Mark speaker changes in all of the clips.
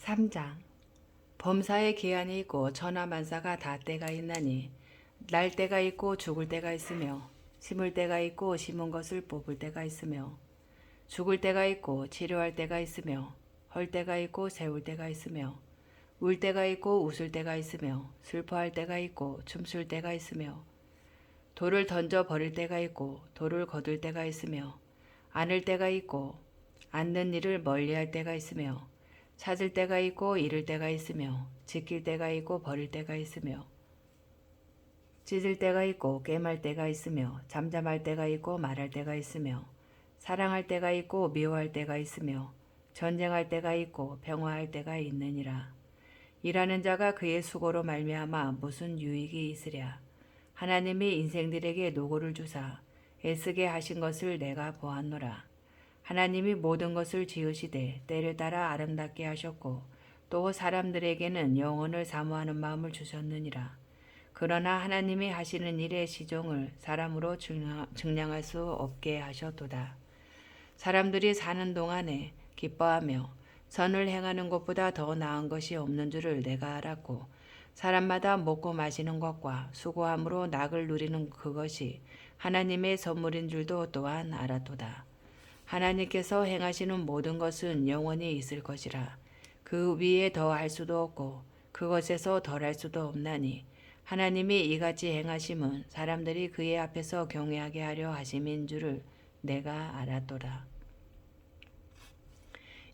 Speaker 1: 3장. 범사에 기한이 있고 천하만사가 다 때가 있나니 날 때가 있고 죽을 때가 있으며 심을 때가 있고 심은 것을 뽑을 때가 있으며 죽을 때가 있고 치료할 때가 있으며 헐 때가 있고 세울 때가 있으며 울 때가 있고 웃을 때가 있으며 슬퍼할 때가 있고 춤출 때가 있으며 돌을 던져 버릴 때가 있고 돌을 거둘 때가 있으며 안을 때가 있고 앉는 일을 멀리할 때가 있으며 찾을 때가 있고 잃을 때가 있으며 지킬 때가 있고 버릴 때가 있으며 찢을 때가 있고 꿰말 때가 있으며 잠잠할 때가 있고 말할 때가 있으며 사랑할 때가 있고 미워할 때가 있으며 전쟁할 때가 있고 평화할 때가 있느니라. 일하는 자가 그의 수고로 말미암아 무슨 유익이 있으랴. 하나님이 인생들에게 노고를 주사 애쓰게 하신 것을 내가 보았노라. 하나님이 모든 것을 지으시되 때를 따라 아름답게 하셨고 또 사람들에게는 영혼을 사모하는 마음을 주셨느니라. 그러나 하나님이 하시는 일의 시종을 사람으로 증량할 수 없게 하셨도다. 사람들이 사는 동안에 기뻐하며 선을 행하는 것보다 더 나은 것이 없는 줄을 내가 알았고 사람마다 먹고 마시는 것과 수고함으로 낙을 누리는 그것이 하나님의 선물인 줄도 또한 알았도다. 하나님께서 행하시는 모든 것은 영원히 있을 것이라. 그 위에 더 할 수도 없고 그것에서 덜 할 수도 없나니 하나님이 이같이 행하심은 사람들이 그의 앞에서 경외하게 하려 하심인 줄을 내가 알았도다.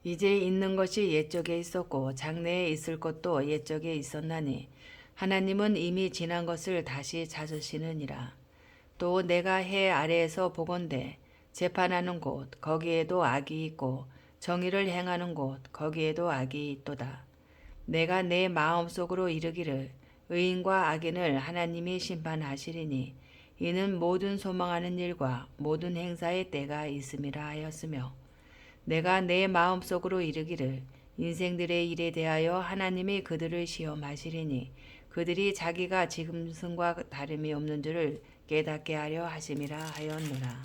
Speaker 1: 이제 있는 것이 옛적에 있었고 장래에 있을 것도 옛적에 있었나니 하나님은 이미 지난 것을 다시 찾으시느니라. 또 내가 해 아래에서 보건대 재판하는 곳 거기에도 악이 있고 정의를 행하는 곳 거기에도 악이 있도다. 내가 내 마음속으로 이르기를 의인과 악인을 하나님이 심판하시리니 이는 모든 소망하는 일과 모든 행사의 때가 있음이라 하였으며 내가 내 마음속으로 이르기를 인생들의 일에 대하여 하나님이 그들을 시험하시리니 그들이 자기가 짐승과 다름이 없는 줄을 깨닫게 하려 하심이라 하였노라.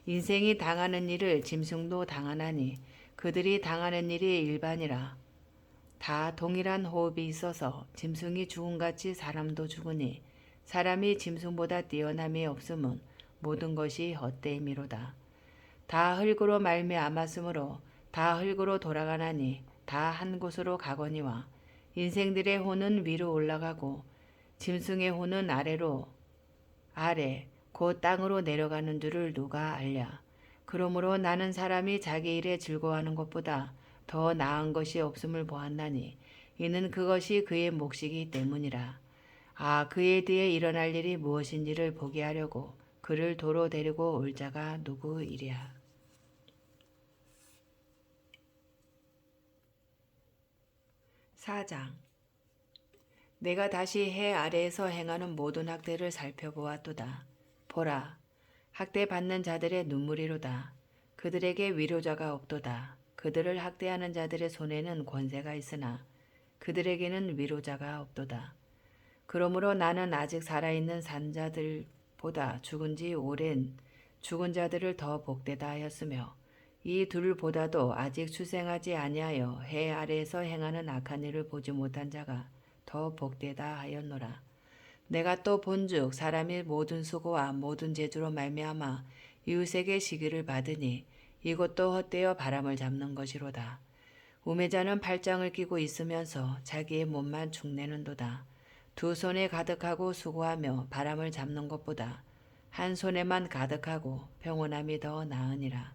Speaker 1: 인생이 당하는 일을 짐승도 당하나니 그들이 당하는 일이 일반이라. 다 동일한 호흡이 있어서 짐승이 죽음같이 사람도 죽으니 사람이 짐승보다 뛰어남이 없음은 모든 것이 헛되임이로다. 다 흙으로 말미암았으므로 다 흙으로 돌아가나니 다 한 곳으로 가거니와 인생들의 혼은 위로 올라가고 짐승의 혼은 아래 곧 땅으로 내려가는 줄을 누가 알랴. 그러므로 나는 사람이 자기 일에 즐거워하는 것보다 더 나은 것이 없음을 보았나니 이는 그것이 그의 몫이기 때문이라. 그에 대해 일어날 일이 무엇인지를 보게 하려고 그를 도로 데리고 올 자가 누구이랴. 4장. 내가 다시 해 아래에서 행하는 모든 학대를 살펴보았도다. 보라, 학대 받는 자들의 눈물이로다. 그들에게 위로자가 없도다. 그들을 학대하는 자들의 손에는 권세가 있으나 그들에게는 위로자가 없도다. 그러므로 나는 아직 살아있는 산자들보다 죽은 지 오랜 죽은 자들을 더 복되다 하였으며 이 둘보다도 아직 출생하지 아니하여 해 아래에서 행하는 악한 일을 보지 못한 자가 더 복되다 하였노라. 내가 또 본즉 사람이 모든 수고와 모든 재주로 말미암아 이웃에게 시기를 받으니 이것도 헛되어 바람을 잡는 것이로다. 우매자는 팔짱을 끼고 있으면서 자기의 몸만 축내는도다. 두 손에 가득하고 수고하며 바람을 잡는 것보다 한 손에만 가득하고 평온함이 더 나으니라.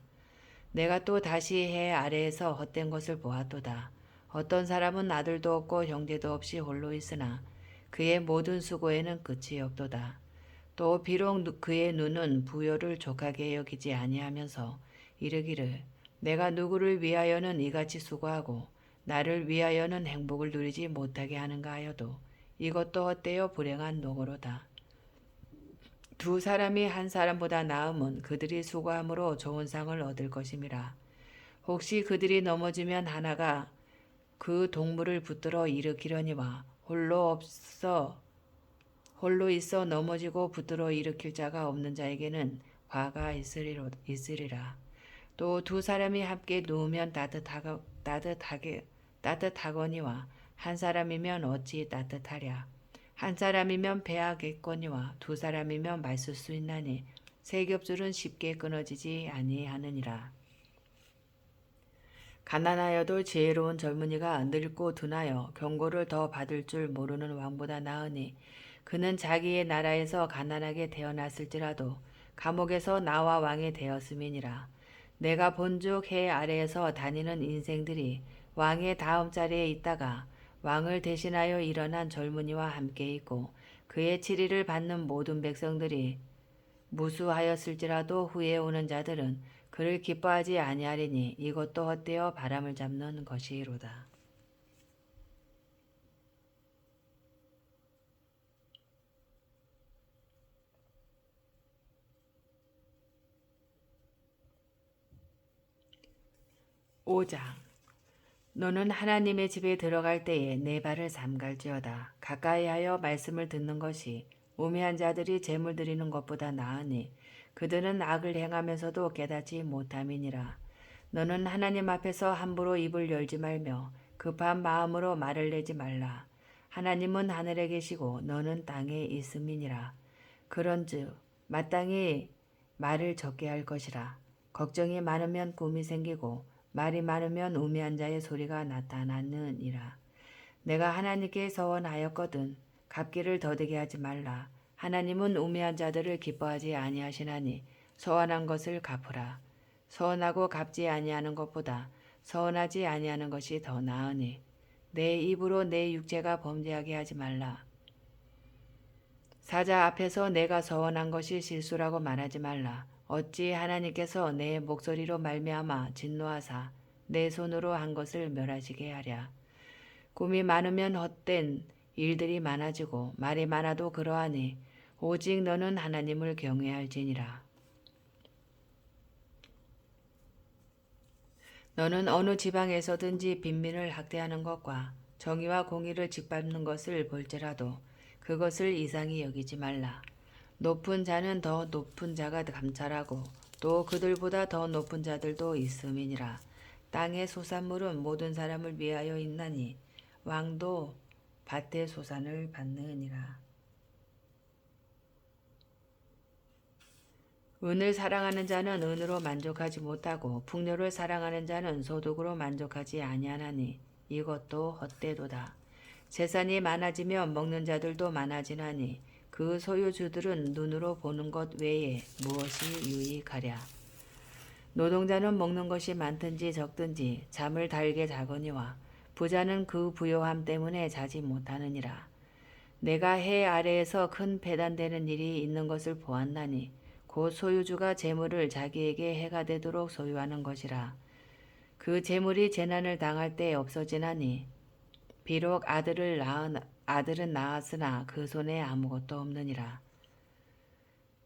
Speaker 1: 내가 또 다시 해 아래에서 헛된 것을 보았도다. 어떤 사람은 아들도 없고 형제도 없이 홀로 있으나 그의 모든 수고에는 끝이 없도다. 또 비록 그의 눈은 부요를 족하게 여기지 아니하면서 이르기를 내가 누구를 위하여는 이같이 수고하고 나를 위하여는 행복을 누리지 못하게 하는가 하여도 이것도 헛되어 불행한 노고로다. 두 사람이 한 사람보다 나음은 그들이 수고함으로 좋은 상을 얻을 것임이라. 혹시 그들이 넘어지면 하나가 그 동물을 붙들어 일으키려니와 홀로 있어 넘어지고 붙들어 일으킬 자가 없는 자에게는 화가 있으리라. 또 두 사람이 함께 누우면 따뜻하거니와 한 사람이면 어찌 따뜻하랴. 한 사람이면 배하겠거니와 두 사람이면 말쓸 수 있나니 세 겹줄은 쉽게 끊어지지 아니하느니라. 가난하여도 지혜로운 젊은이가 늙고 둔하여 경고를 더 받을 줄 모르는 왕보다 나으니 그는 자기의 나라에서 가난하게 태어났을지라도 감옥에서 나와 왕이 되었음이니라. 내가 본즉 해 아래에서 다니는 인생들이 왕의 다음 자리에 있다가 왕을 대신하여 일어난 젊은이와 함께 있고 그의 치리를 받는 모든 백성들이 무수하였을지라도 후에 오는 자들은 그를 기뻐하지 아니하리니 이것도 헛되어 바람을 잡는 것이로다. 오장 너는 하나님의 집에 들어갈 때에 내 발을 삼갈지어다. 가까이하여 말씀을 듣는 것이 우매한 자들이 재물 드리는 것보다 나으니 그들은 악을 행하면서도 깨닫지 못함이니라. 너는 하나님 앞에서 함부로 입을 열지 말며 급한 마음으로 말을 내지 말라. 하나님은 하늘에 계시고 너는 땅에 있음이니라. 그런즉 마땅히 말을 적게 할 것이라. 걱정이 많으면 꿈이 생기고 말이 많으면 우매한 자의 소리가 나타나느니라. 내가 하나님께 서원하였거든 갚기를 더디게 하지 말라. 하나님은 우매한 자들을 기뻐하지 아니하시나니 서원한 것을 갚으라. 서원하고 갚지 아니하는 것보다 서원하지 아니하는 것이 더 나으니 내 입으로 내 육체가 범죄하게 하지 말라. 사자 앞에서 내가 서원한 것이 실수라고 말하지 말라. 어찌 하나님께서 내 목소리로 말미암아 진노하사 내 손으로 한 것을 멸하시게 하랴. 꿈이 많으면 헛된 일들이 많아지고 말이 많아도 그러하니 오직 너는 하나님을 경외할지니라. 너는 어느 지방에서든지 빈민을 학대하는 것과 정의와 공의를 짓밟는 것을 볼지라도 그것을 이상히 여기지 말라. 높은 자는 더 높은 자가 감찰하고 또 그들보다 더 높은 자들도 있음이니라. 땅의 소산물은 모든 사람을 위하여 있나니 왕도 밭의 소산을 받느니라. 은을 사랑하는 자는 은으로 만족하지 못하고 풍요를 사랑하는 자는 소득으로 만족하지 아니하나니 이것도 헛되도다. 재산이 많아지면 먹는 자들도 많아지나니 그 소유주들은 눈으로 보는 것 외에 무엇이 유익하랴. 노동자는 먹는 것이 많든지 적든지 잠을 달게 자거니와 부자는 그 부요함 때문에 자지 못하느니라. 내가 해 아래에서 큰 배단되는 일이 있는 것을 보았나니 곧 소유주가 재물을 자기에게 해가 되도록 소유하는 것이라. 그 재물이 재난을 당할 때 없어지나니 비록 아들은 낳았으나 그 손에 아무것도 없느니라.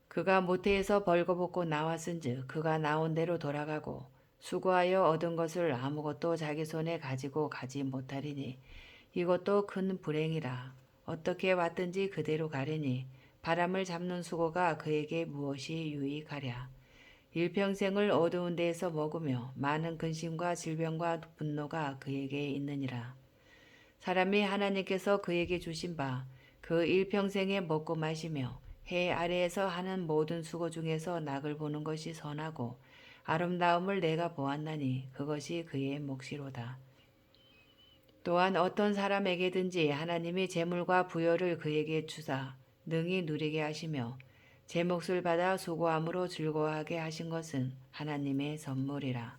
Speaker 1: 그가 모태에서 벌거벗고 나왔은즉 그가 나온 대로 돌아가고 수고하여 얻은 것을 아무것도 자기 손에 가지고 가지 못하리니 이것도 큰 불행이라. 어떻게 왔든지 그대로 가리니 바람을 잡는 수고가 그에게 무엇이 유익하랴. 일평생을 어두운 데에서 먹으며 많은 근심과 질병과 분노가 그에게 있느니라. 사람이 하나님께서 그에게 주신 바 그 일평생에 먹고 마시며 해 아래에서 하는 모든 수고 중에서 낙을 보는 것이 선하고 아름다움을 내가 보았나니 그것이 그의 몫이로다. 또한 어떤 사람에게든지 하나님이 재물과 부여를 그에게 주사 능히 누리게 하시며 제 몫을 받아 수고함으로 즐거워하게 하신 것은 하나님의 선물이라.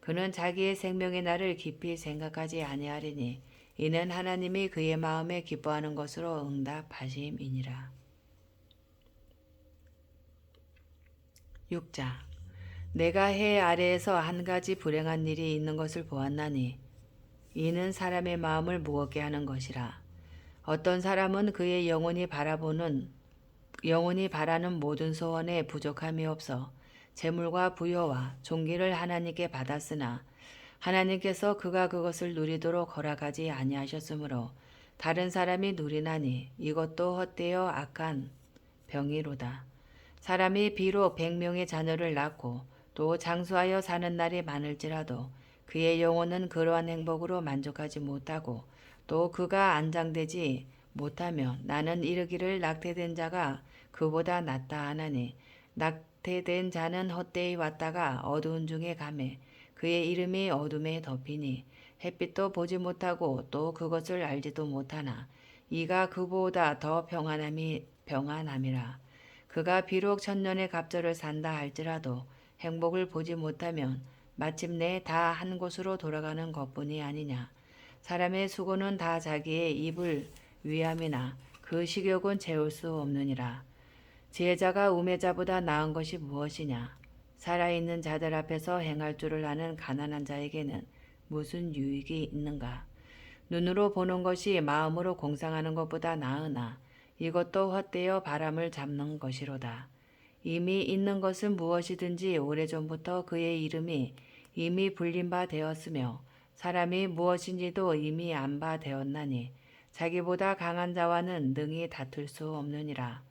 Speaker 1: 그는 자기의 생명의 날을 깊이 생각하지 아니하리니 이는 하나님이 그의 마음에 기뻐하는 것으로 응답하심이니라. 6장 내가 해 아래에서 한 가지 불행한 일이 있는 것을 보았나니 이는 사람의 마음을 무겁게 하는 것이라. 어떤 사람은 그의 영혼이 바라는 모든 소원에 부족함이 없어 재물과 부여와 존귀를 하나님께 받았으나 하나님께서 그가 그것을 누리도록 허락하지 아니하셨으므로 다른 사람이 누리나니 이것도 헛되어 악한 병이로다. 사람이 비록 100명의 자녀를 낳고 또 장수하여 사는 날이 많을지라도 그의 영혼은 그러한 행복으로 만족하지 못하고 또 그가 안장되지 못하며 나는 이르기를 낙태된 자가 그보다 낫다 하나니 낙태된 자는 헛되이 왔다가 어두운 중에 가매 그의 이름이 어둠에 덮이니 햇빛도 보지 못하고 또 그것을 알지도 못하나 이가 그보다 더 평안함이라. 그가 비록 천년의 갑절을 산다 할지라도 행복을 보지 못하면 마침내 다 한 곳으로 돌아가는 것뿐이 아니냐. 사람의 수고는 다 자기의 입을 위함이나 그 식욕은 채울 수 없느니라. 지혜자가 우매자보다 나은 것이 무엇이냐. 살아있는 자들 앞에서 행할 줄을 아는 가난한 자에게는 무슨 유익이 있는가. 눈으로 보는 것이 마음으로 공상하는 것보다 나으나 이것도 헛되어 바람을 잡는 것이로다. 이미 있는 것은 무엇이든지 오래전부터 그의 이름이 이미 불린 바 되었으며 사람이 무엇인지도 이미 안 바 되었나니 자기보다 강한 자와는 능히 다툴 수 없느니라.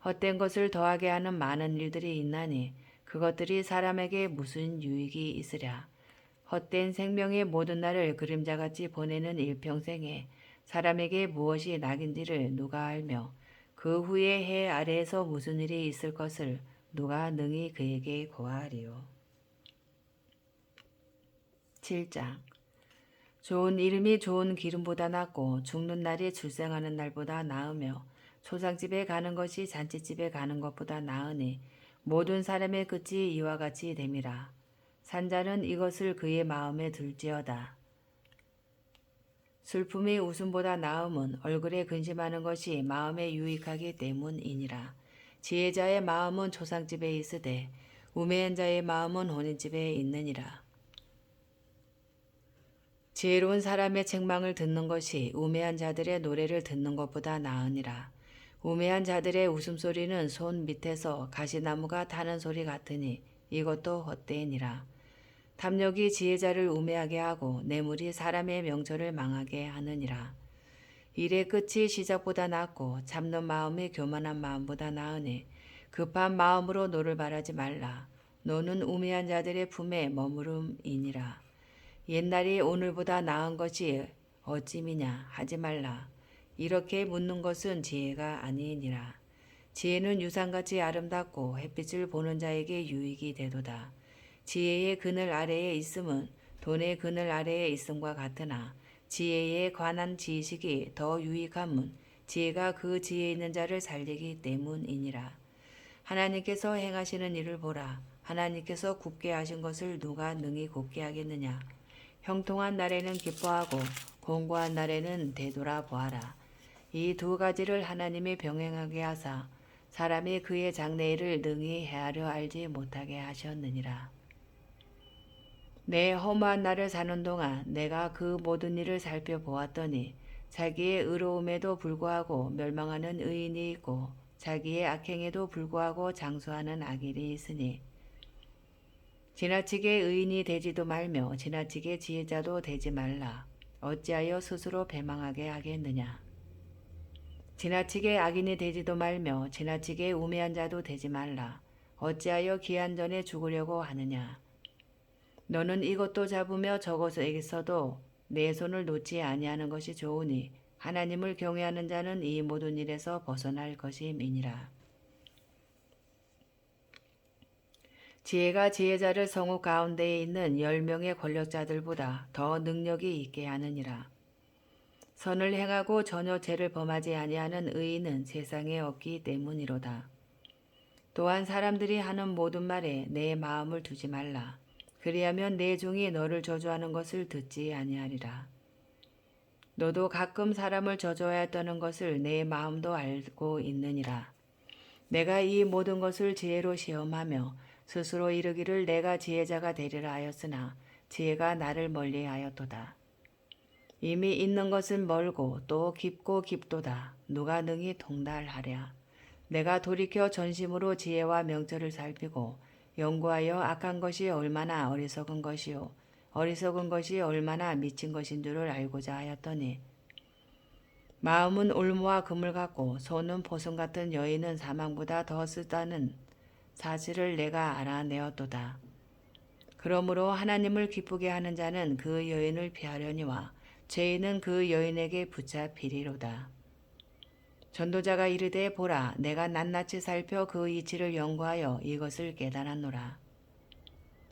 Speaker 1: 헛된 것을 더하게 하는 많은 일들이 있나니 그것들이 사람에게 무슨 유익이 있으랴. 헛된 생명의 모든 날을 그림자같이 보내는 일평생에 사람에게 무엇이 낙인지를 누가 알며 그 후에 해 아래에서 무슨 일이 있을 것을 누가 능히 그에게 고하리요. 7장. 좋은 이름이 좋은 기름보다 낫고 죽는 날이 출생하는 날보다 나으며 초상집에 가는 것이 잔치집에 가는 것보다 나으니 모든 사람의 끝이 이와 같이 됨이라. 산자는 이것을 그의 마음에 둘지어다. 슬픔이 웃음보다 나음은 얼굴에 근심하는 것이 마음에 유익하기 때문이니라. 지혜자의 마음은 초상집에 있으되 우매한 자의 마음은 혼인집에 있느니라. 지혜로운 사람의 책망을 듣는 것이 우매한 자들의 노래를 듣는 것보다 나으니라. 우매한 자들의 웃음소리는 손 밑에서 가시나무가 타는 소리 같으니 이것도 헛되니라. 탐욕이 지혜자를 우매하게 하고 뇌물이 사람의 명철을 망하게 하느니라. 일의 끝이 시작보다 낫고 참는 마음이 교만한 마음보다 나으니 급한 마음으로 노를 바라지 말라. 노는 우매한 자들의 품에 머무름이니라. 옛날이 오늘보다 나은 것이 어찌미냐 하지 말라. 이렇게 묻는 것은 지혜가 아니니라. 지혜는 유산같이 아름답고 햇빛을 보는 자에게 유익이 되도다. 지혜의 그늘 아래에 있음은 돈의 그늘 아래에 있음과 같으나 지혜에 관한 지식이 더 유익함은 지혜가 그 지혜 있는 자를 살리기 때문이니라. 하나님께서 행하시는 일을 보라. 하나님께서 굽게 하신 것을 누가 능히 곱게 하겠느냐. 형통한 날에는 기뻐하고 공고한 날에는 되돌아보아라. 이 두 가지를 하나님이 병행하게 하사 사람이 그의 장래일을 능히 헤아려 알지 못하게 하셨느니라. 내 허무한 날을 사는 동안 내가 그 모든 일을 살펴보았더니 자기의 의로움에도 불구하고 멸망하는 의인이 있고 자기의 악행에도 불구하고 장수하는 악인이 있으니 지나치게 의인이 되지도 말며 지나치게 지혜자도 되지 말라. 어찌하여 스스로 배망하게 하겠느냐. 지나치게 악인이 되지도 말며 지나치게 우매한 자도 되지 말라. 어찌하여 기한 전에 죽으려고 하느냐. 너는 이것도 잡으며 저것에게서도 내 손을 놓지 아니하는 것이 좋으니 하나님을 경외하는 자는 이 모든 일에서 벗어날 것임이니라. 지혜가 지혜자를 성읍 가운데에 있는 10명의 권력자들보다 더 능력이 있게 하느니라. 선을 행하고 전혀 죄를 범하지 아니하는 의인은 세상에 없기 때문이로다. 또한 사람들이 하는 모든 말에 내 마음을 두지 말라. 그리하면 내 종이 너를 저주하는 것을 듣지 아니하리라. 너도 가끔 사람을 저주하였다는 것을 내 마음도 알고 있느니라. 내가 이 모든 것을 지혜로 시험하며 스스로 이르기를 내가 지혜자가 되리라 하였으나 지혜가 나를 멀리하였도다. 이미 있는 것은 멀고 또 깊고 깊도다. 누가 능히 통달하랴. 내가 돌이켜 전심으로 지혜와 명철을 살피고 연구하여 악한 것이 얼마나 어리석은 것이요 어리석은 것이 얼마나 미친 것인 줄을 알고자 하였더니 마음은 올무와 금을 같고 손은 포승 같은 여인은 사망보다 더 쓰다는 사실을 내가 알아내었도다. 그러므로 하나님을 기쁘게 하는 자는 그 여인을 피하려니와 죄인은 그 여인에게 붙잡히리로다. 전도자가 이르되 보라 내가 낱낱이 살펴 그 이치를 연구하여 이것을 깨달았노라.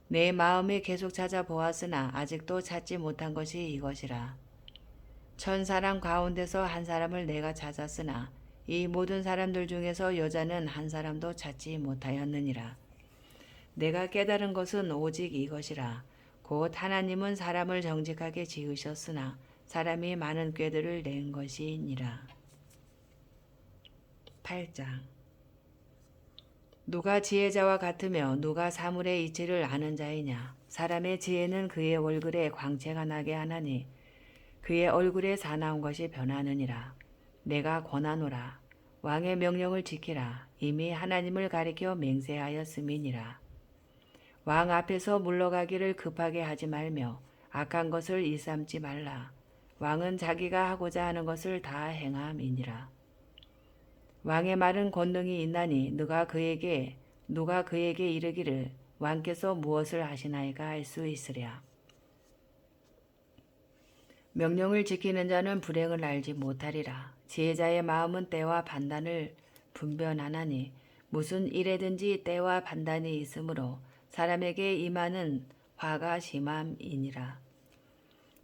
Speaker 1: 내 마음이 계속 찾아보았으나 아직도 찾지 못한 것이 이것이라. 천 사람 가운데서 한 사람을 내가 찾았으나 이 모든 사람들 중에서 여자는 한 사람도 찾지 못하였느니라. 내가 깨달은 것은 오직 이것이라. 곧 하나님은 사람을 정직하게 지으셨으나 사람이 많은 꾀들을 낸 것이니라. 8장. 누가 지혜자와 같으며 누가 사물의 이치를 아는 자이냐. 사람의 지혜는 그의 얼굴에 광채가 나게 하나니 그의 얼굴에 사나운 것이 변하느니라. 내가 권하노라. 왕의 명령을 지키라. 이미 하나님을 가리켜 맹세하였음이니라. 왕 앞에서 물러가기를 급하게 하지 말며 악한 것을 일삼지 말라. 왕은 자기가 하고자 하는 것을 다 행함이니라. 왕의 말은 권능이 있나니 누가 그에게 이르기를 왕께서 무엇을 하시나이까 할 수 있으랴. 명령을 지키는 자는 불행을 알지 못하리라. 지혜자의 마음은 때와 판단을 분별하나니 무슨 일에든지 때와 판단이 있으므로 사람에게 임하는 화가 심함이니라.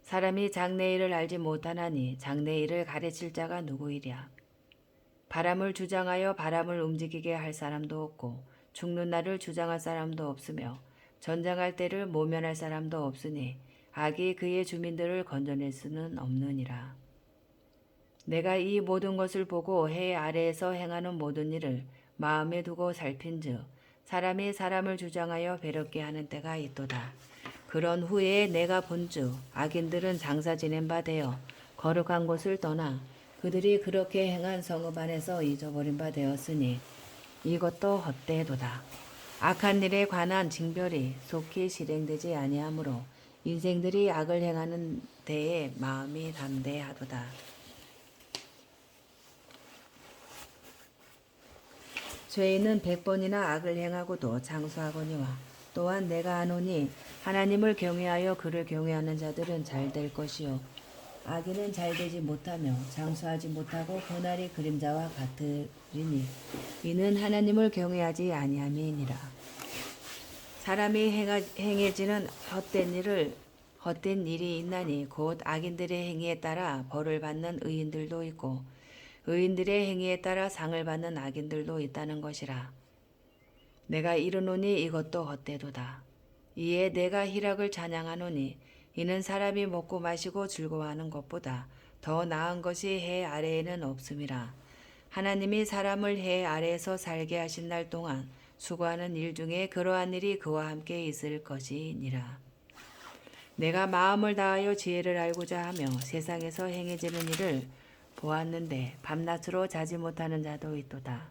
Speaker 1: 사람이 장래일을 알지 못하나니 장래일을 가르칠 자가 누구이랴. 바람을 주장하여 바람을 움직이게 할 사람도 없고 죽는 날을 주장할 사람도 없으며 전쟁할 때를 모면할 사람도 없으니 악이 그의 주민들을 건져낼 수는 없느니라. 내가 이 모든 것을 보고 해 아래에서 행하는 모든 일을 마음에 두고 살핀즉 사람이 사람을 주장하여 배롭게 하는 때가 있도다. 그런 후에 내가 본즉 악인들은 장사 지낸 바 되어 거룩한 곳을 떠나 그들이 그렇게 행한 성읍 안에서 잊어버린 바 되었으니 이것도 헛되도다. 악한 일에 관한 징별이 속히 실행되지 아니하므로 인생들이 악을 행하는 데에 마음이 담대하도다. 죄인은 100번이나 악을 행하고도 장수하거니와 또한 내가 아노니 하나님을 경외하여 그를 경외하는 자들은 잘 될 것이요 악인은 잘 되지 못하며 장수하지 못하고 그날이 그림자와 같으리니 이는 하나님을 경외하지 아니함이니라. 사람이 행해지는 헛된 일이 있나니 곧 악인들의 행위에 따라 벌을 받는 의인들도 있고 의인들의 행위에 따라 상을 받는 악인들도 있다는 것이라. 내가 이르노니 이것도 헛되도다. 이에 내가 희락을 찬양하노니 이는 사람이 먹고 마시고 즐거워하는 것보다 더 나은 것이 해 아래에는 없음이라. 하나님이 사람을 해 아래에서 살게 하신 날 동안 수고하는 일 중에 그러한 일이 그와 함께 있을 것이니라. 내가 마음을 다하여 지혜를 알고자 하며 세상에서 행해지는 일을 보았는데 밤낮으로 자지 못하는 자도 있도다.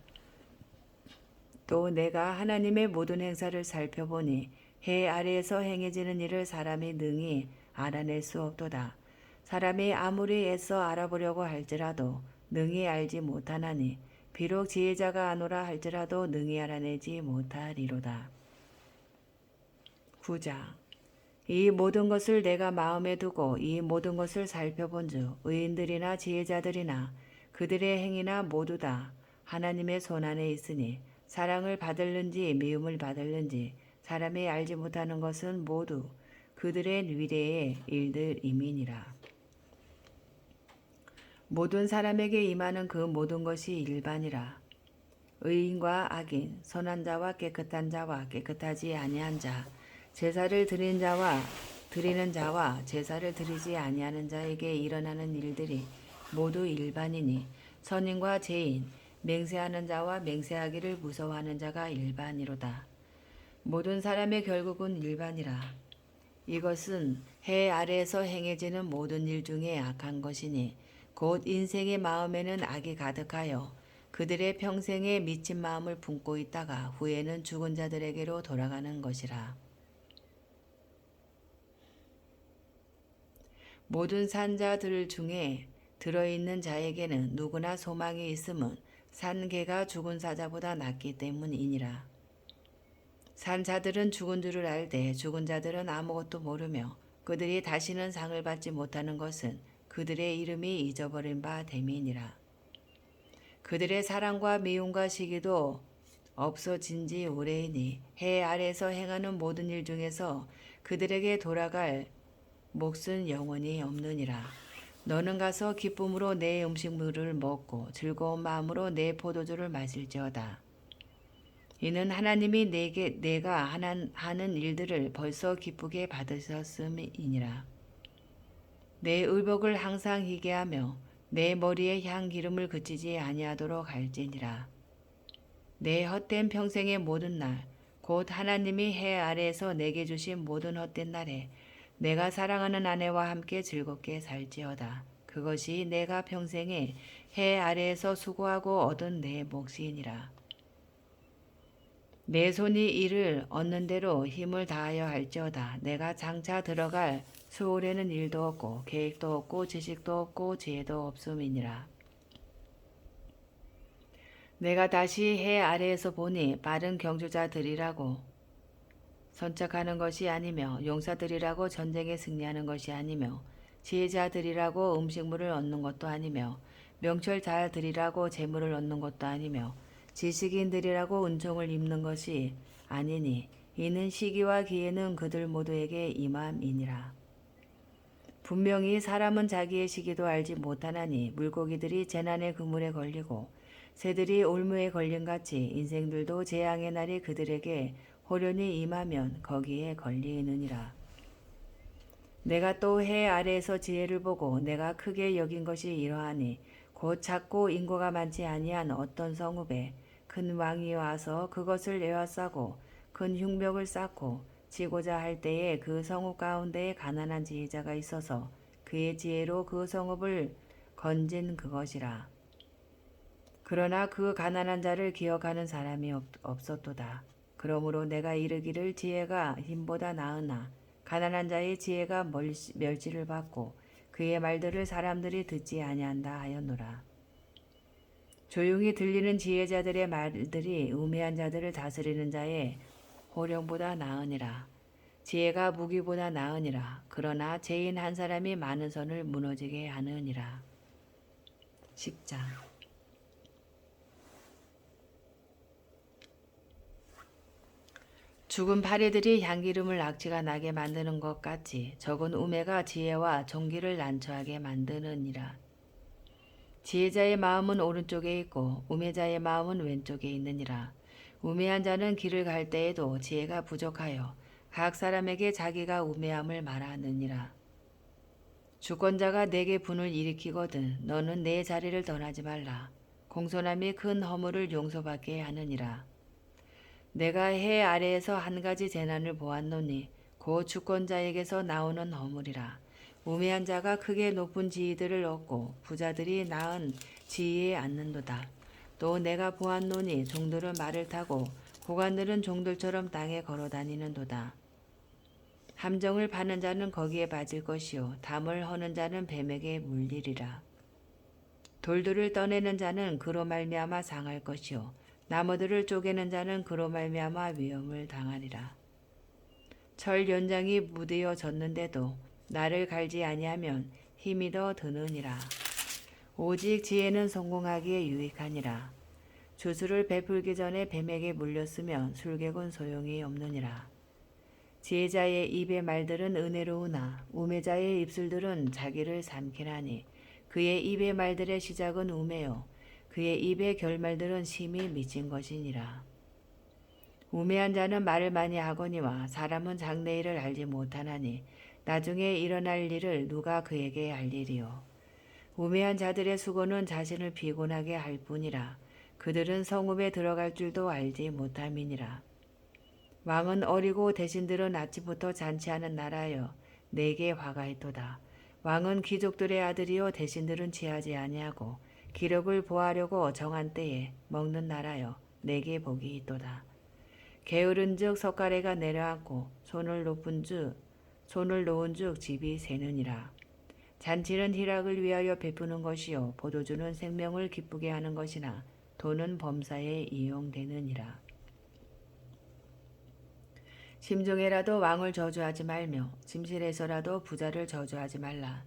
Speaker 1: 또 내가 하나님의 모든 행사를 살펴보니 해 아래에서 행해지는 일을 사람이 능히 알아낼 수 없도다. 사람이 아무리 애써 알아보려고 할지라도 능히 알지 못하나니 비록 지혜자가 아노라 할지라도 능히 알아내지 못하리로다. 9장. 이 모든 것을 내가 마음에 두고 이 모든 것을 살펴본즉 의인들이나 지혜자들이나 그들의 행위나 모두 다 하나님의 손안에 있으니 사랑을 받을는지 미움을 받을는지 사람이 알지 못하는 것은 모두 그들의 미래의 일들임이니라. 모든 사람에게 임하는 그 모든 것이 일반이라. 의인과 악인, 선한 자와 깨끗한 자와 깨끗하지 아니한 자, 제사를 드리는 자와 제사를 드리지 아니하는 자에게 일어나는 일들이 모두 일반이니 선인과 죄인, 맹세하는 자와 맹세하기를 무서워하는 자가 일반이로다. 모든 사람의 결국은 일반이라. 이것은 해 아래에서 행해지는 모든 일 중에 악한 것이니 곧 인생의 마음에는 악이 가득하여 그들의 평생에 미친 마음을 품고 있다가 후에는 죽은 자들에게로 돌아가는 것이라. 모든 산자들 중에 들어있는 자에게는 누구나 소망이 있음은 산 개가 죽은 사자보다 낫기 때문이니라. 산 자들은 죽은 줄을 알되 죽은 자들은 아무것도 모르며 그들이 다시는 상을 받지 못하는 것은 그들의 이름이 잊어버린 바 됨이니라. 그들의 사랑과 미움과 시기도 없어진 지 오래이니 해 아래에서 행하는 모든 일 중에서 그들에게 돌아갈 몫은 영원히 없느니라. 너는 가서 기쁨으로 내 음식물을 먹고 즐거운 마음으로 내 포도주를 마실지어다. 이는 하나님이 내가 하는 일들을 벌써 기쁘게 받으셨음이니라. 내 의복을 항상 희게 하며 내 머리에 향 기름을 그치지 아니하도록 할지니라. 내 헛된 평생의 모든 날, 곧 하나님이 해 아래에서 내게 주신 모든 헛된 날에 내가 사랑하는 아내와 함께 즐겁게 살지어다. 그것이 내가 평생에 해 아래에서 수고하고 얻은 내 몫이니라. 내 손이 이를 얻는 대로 힘을 다하여 할지어다. 내가 장차 들어갈 수월에는 일도 없고 계획도 없고 지식도 없고 지혜도 없음이니라. 내가 다시 해 아래에서 보니 빠른 경주자들이라고 선착하는 것이 아니며 용사들이라고 전쟁에 승리하는 것이 아니며 지혜자들이라고 음식물을 얻는 것도 아니며 명철자들이라고 재물을 얻는 것도 아니며 지식인들이라고 은총을 입는 것이 아니니 이는 시기와 기회는 그들 모두에게 임함이니라. 분명히 사람은 자기의 시기도 알지 못하나니 물고기들이 재난의 그물에 걸리고 새들이 올무에 걸림같이 인생들도 재앙의 날이 그들에게 호련히 임하면 거기에 걸리느니라. 내가 또 해 아래에서 지혜를 보고 내가 크게 여긴 것이 이러하니 곧 작고 인구가 많지 아니한 어떤 성읍에 큰 왕이 와서 그것을 에워싸고 큰 흉벽을 쌓고 지고자 할 때에 그 성읍 가운데에 가난한 지혜자가 있어서 그의 지혜로 그 성읍을 건진 그것이라. 그러나 그 가난한 자를 기억하는 사람이 없었도다. 그러므로 내가 이르기를 지혜가 힘보다 나으나 가난한 자의 지혜가 멸시를 받고 그의 말들을 사람들이 듣지 아니한다 하였노라. 조용히 들리는 지혜자들의 말들이 우매한 자들을 다스리는 자의 호령보다 나으니라. 지혜가 무기보다 나으니라. 그러나 죄인 한 사람이 많은 선을 무너지게 하느니라. 10장. 죽은 파리들이 향기름을 악취가 나게 만드는 것 같이 적은 우매가 지혜와 종기를 난처하게 만드느니라. 지혜자의 마음은 오른쪽에 있고 우매자의 마음은 왼쪽에 있느니라. 우매한 자는 길을 갈 때에도 지혜가 부족하여 각 사람에게 자기가 우매함을 말하느니라. 주권자가 내게 분을 일으키거든 너는 내 자리를 떠나지 말라. 공손함이 큰 허물을 용서받게 하느니라. 내가 해 아래에서 한 가지 재난을 보았노니 곧 주권자에게서 나오는 허물이라. 우매한 자가 크게 높은 지위들을 얻고 부자들이 나은 지위에 앉는도다. 또 내가 보았노니 종들은 말을 타고 고관들은 종들처럼 땅에 걸어다니는도다. 함정을 파는 자는 거기에 빠질 것이요 담을 허는 자는 뱀에게 물리리라. 돌들을 떠내는 자는 그로 말미암아 상할 것이요 나무들을 쪼개는 자는 그로 말미암아 위험을 당하리라. 철 연장이 무디어 졌는데도 나를 갈지 아니하면 힘이 더 드느니라. 오직 지혜는 성공하기에 유익하니라. 주술을 베풀기 전에 뱀에게 물렸으면 술객은 소용이 없느니라. 지혜자의 입의 말들은 은혜로우나 우매자의 입술들은 자기를 삼키나니 그의 입의 말들의 시작은 우매요 그의 입의 결말들은 심히 미친 것이니라. 우매한 자는 말을 많이 하거니와 사람은 장래일을 알지 못하나니 나중에 일어날 일을 누가 그에게 알리리요. 우매한 자들의 수고는 자신을 피곤하게 할 뿐이라. 그들은 성읍에 들어갈 줄도 알지 못함이니라. 왕은 어리고 대신들은 아침부터 잔치하는 나라여 내게 화가 있도다. 왕은 귀족들의 아들이요 대신들은 취하지 아니하고 기력을 보하려고 정한 때에 먹는 나라여 내게 복이 있도다. 게으른즉 석가래가 내려앉고 손을 놓은 즉 집이 새느니라. 잔치는 희락을 위하여 베푸는 것이요 포도주는 생명을 기쁘게 하는 것이나 돈은 범사에 이용되느니라. 심중에라도 왕을 저주하지 말며 침실에서라도 부자를 저주하지 말라.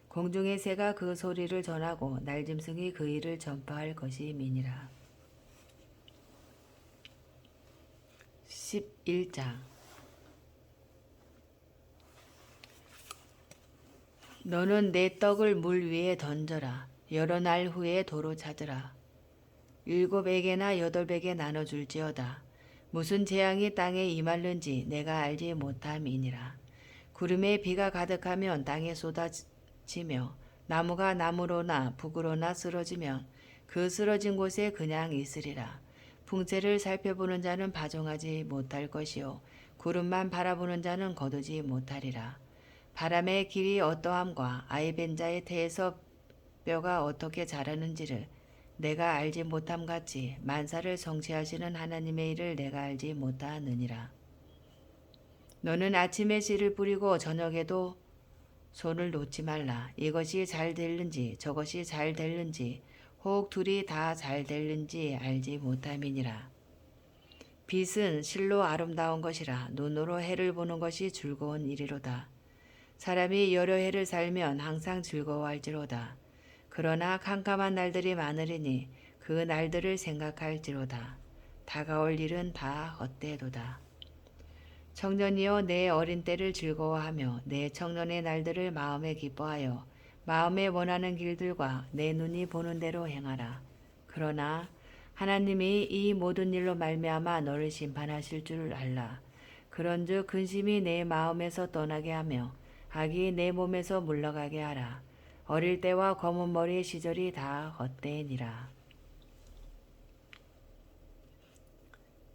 Speaker 1: 공중의 새가 그 소리를 전하고 날짐승이 그 일을 전파할 것임이니라. 11장. 너는 내 떡을 물 위에 던져라. 여러 날 후에 도로 찾으라. 7에게나 8에게 나눠줄지어다. 무슨 재앙이 땅에 임할는지 내가 알지 못함이니라. 구름에 비가 가득하면 땅에 쏟아지며 나무가 나무로나 북으로나 쓰러지면 그 쓰러진 곳에 그냥 있으리라. 풍채를 살펴보는 자는 바종하지 못할 것이요 구름만 바라보는 자는 거두지 못하리라. 바람의 길이 어떠함과 아이벤 자의 태에서 뼈가 어떻게 자라는지를 내가 알지 못함 같이 만사를 성취하시는 하나님의 일을 내가 알지 못하느니라. 너는 아침에 씨를 뿌리고 저녁에도 손을 놓지 말라. 이것이 잘 될는지 저것이 잘 될는지 혹 둘이 다 잘 될는지 알지 못함이니라. 빛은 실로 아름다운 것이라. 눈으로 해를 보는 것이 즐거운 일이로다. 사람이 여러 해를 살면 항상 즐거워할지로다. 그러나 캄캄한 날들이 많으리니 그 날들을 생각할지로다. 다가올 일은 다 헛되도다. 청년이여 내 어린 때를 즐거워하며 내 청년의 날들을 마음에 기뻐하여 마음에 원하는 길들과 내 눈이 보는 대로 행하라. 그러나 하나님이 이 모든 일로 말미암아 너를 심판하실 줄 알라. 그런즉 근심이 내 마음에서 떠나게 하며 악이 내 몸에서 물러가게 하라. 어릴 때와 검은 머리의 시절이 다 헛되니라.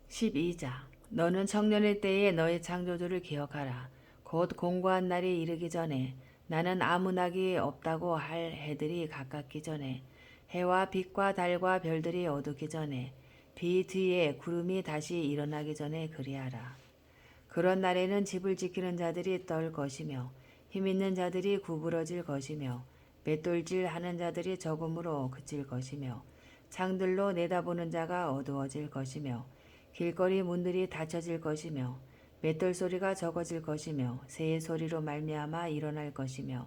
Speaker 1: 12장. 너는 청년의 때에 너의 창조주를 기억하라. 곧 공고한 날이 이르기 전에 나는 아무 낙이 없다고 할 해들이 가깝기 전에 해와 빛과 달과 별들이 어둡기 전에 비 뒤에 구름이 다시 일어나기 전에 그리하라. 그런 날에는 집을 지키는 자들이 떨 것이며 힘있는 자들이 구부러질 것이며 맷돌질 하는 자들이 적음으로 그칠 것이며 창들로 내다보는 자가 어두워질 것이며 길거리 문들이 닫혀질 것이며 맷돌 소리가 적어질 것이며 새의 소리로 말미암아 일어날 것이며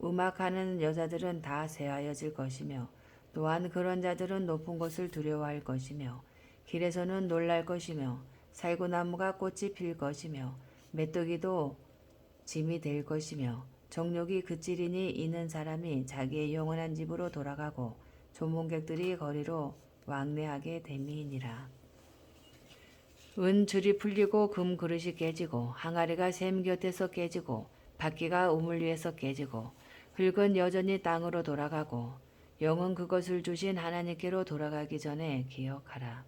Speaker 1: 음악하는 여자들은 다 쇠하여질 것이며 또한 그런 자들은 높은 곳을 두려워할 것이며 길에서는 놀랄 것이며 살구나무가 꽃이 필 것이며 메뚜기도 짐이 될 것이며 정욕이 그치리니 이는 사람이 자기의 영원한 집으로 돌아가고 조문객들이 거리로 왕래하게 됨이니라. 은 줄이 풀리고 금 그릇이 깨지고 항아리가 샘 곁에서 깨지고 바퀴가 우물 위에서 깨지고 흙은 여전히 땅으로 돌아가고 영은 그것을 주신 하나님께로 돌아가기 전에 기억하라.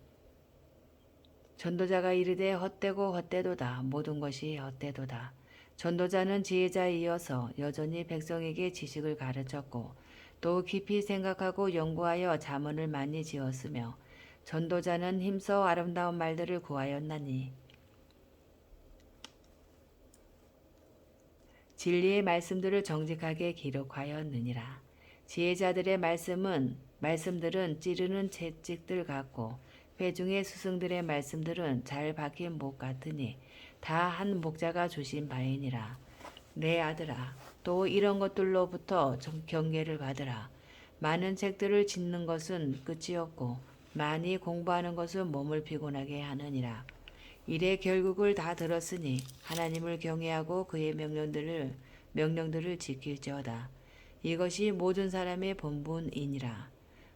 Speaker 1: 전도자가 이르되 헛되고 헛되도다. 모든 것이 헛되도다. 전도자는 지혜자에 이어서 여전히 백성에게 지식을 가르쳤고 또 깊이 생각하고 연구하여 자문을 많이 지었으며 전도자는 힘써 아름다운 말들을 구하였나니 진리의 말씀들을 정직하게 기록하였느니라. 지혜자들의 말씀들은 찌르는 채찍들 같고 회중의 스승들의 말씀들은 잘 박힌 목 같으니 다 한 목자가 주신 바이니라. 내 아들아, 또 이런 것들로부터 경계를 받으라. 많은 책들을 짓는 것은 끝이 없고 많이 공부하는 것은 몸을 피곤하게 하느니라. 일의 결국을 다 들었으니 하나님을 경외하고 그의 명령들을 지킬지어다. 이것이 모든 사람의 본분이니라.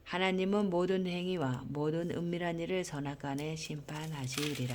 Speaker 1: 하나님은 모든 행위와 모든 은밀한 일을 선악간에 심판하시리라.